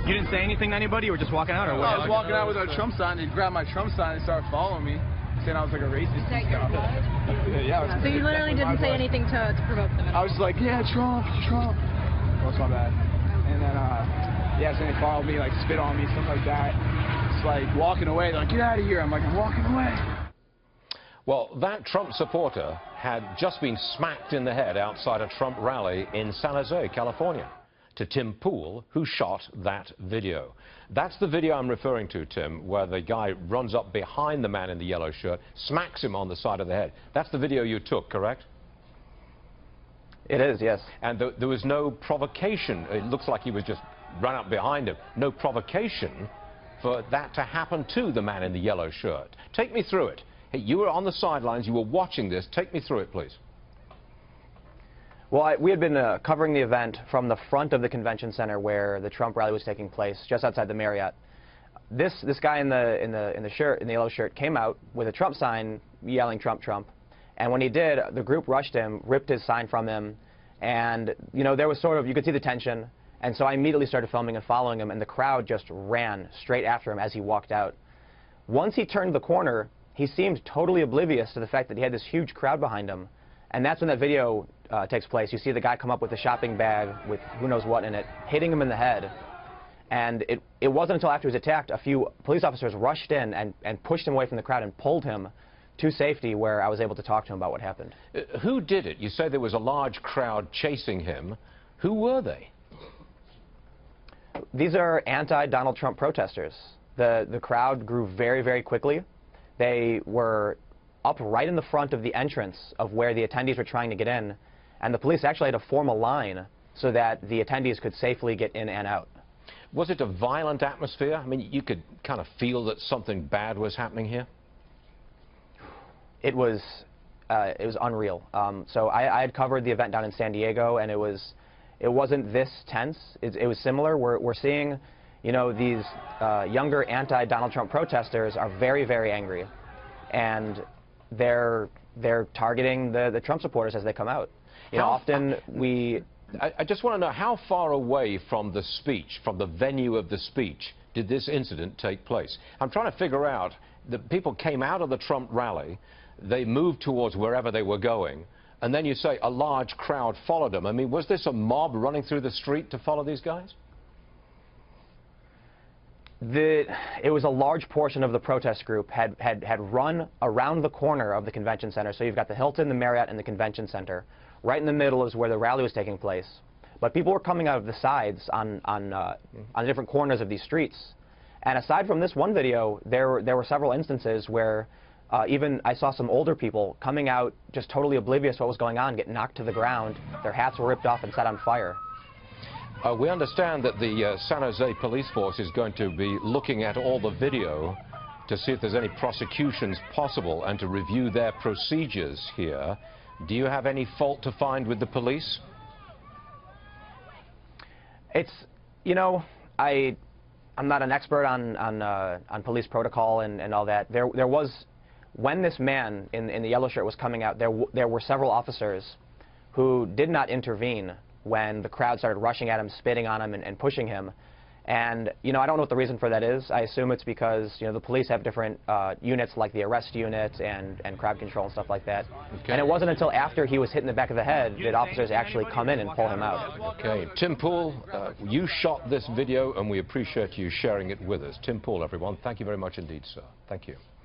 You didn't say anything to anybody? You were just walking out, or what? I was walking out with a Trump sign. They grabbed my Trump sign and started following me, saying I was like a racist. Is that your blood? Yeah. So you literally didn't say anything to provoke them at all? I was just like, yeah, Trump. That's my bad. And then, yeah, so they followed me, like, spit on me, stuff like that. It's like walking away. They're like, get out of here. I'm like, I'm walking away. Well, that Trump supporter had just been smacked in the head outside a Trump rally in San Jose, California. To Tim Pool, who shot that video. That's the video I'm referring to, Tim, where the guy runs up behind the man in the yellow shirt, smacks him on the side of the head. That's the video you took, correct? It is, yes. And there was no provocation. It looks like he was just run up behind him. No provocation for that to happen to the man in the yellow shirt. Take me through it. Hey, you were on the sidelines. You were watching this. Take me through it, please. Well, we had been covering the event from the front of the convention center where the Trump rally was taking place, just outside the Marriott. This guy in the yellow shirt came out with a Trump sign yelling "Trump, Trump," and when he did, the group rushed him, ripped his sign from him, and there was sort of, you could see the tension, and so I immediately started filming and following him, and the crowd just ran straight after him as he walked out. Once he turned the corner, he seemed totally oblivious to the fact that he had this huge crowd behind him, and that's when that video takes place. You see the guy come up with a shopping bag with who knows what in it, hitting him in the head. And it wasn't until after he was attacked, a few police officers rushed in and pushed him away from the crowd and pulled him to safety, where I was able to talk to him about what happened. Who did it? You say there was a large crowd chasing him. Who were they? These are anti-Donald Trump protesters. The crowd grew very, very quickly. They were up right in the front of the entrance of where the attendees were trying to get in, and the police actually had to form a line so that the attendees could safely get in and out. Was it a violent atmosphere? I mean, you could kind of feel that something bad was happening here? It was unreal. So I had covered the event down in San Diego, and it wasn't this tense. It was similar. We're seeing, these younger anti-Donald Trump protesters are very, very angry, and they're targeting the Trump supporters as they come out. I just want to know, how far away from the speech, from the venue of the speech, did this incident take place? I'm trying to figure out, the people came out of the Trump rally, they moved towards wherever they were going, and then you say a large crowd followed them. I mean, was this a mob running through the street to follow these guys? It was a large portion of the protest group had run around the corner of the convention center. So you've got the Hilton, the Marriott, and the convention center. Right in the middle is where the rally was taking place. But people were coming out of the sides on different corners of these streets. And aside from this one video, there were several instances where even I saw some older people coming out just totally oblivious to what was going on, get knocked to the ground. Their hats were ripped off and set on fire. We understand that the San Jose police force is going to be looking at all the video to see if there's any prosecutions possible and to review their procedures here. Do you have any fault to find with the police? It's, I'm not an expert on police protocol and all that. There was, when this man in the yellow shirt was coming out, there were several officers who did not intervene when the crowd started rushing at him, spitting on him, and pushing him. And, I don't know what the reason for that is. I assume it's because, the police have different units like the arrest unit and crowd control and stuff like that. Okay. And it wasn't until after he was hit in the back of the head that officers actually come in and pull him out. Okay. Tim Pool, you shot this video, and we appreciate you sharing it with us. Tim Pool, everyone, thank you very much indeed, sir. Thank you.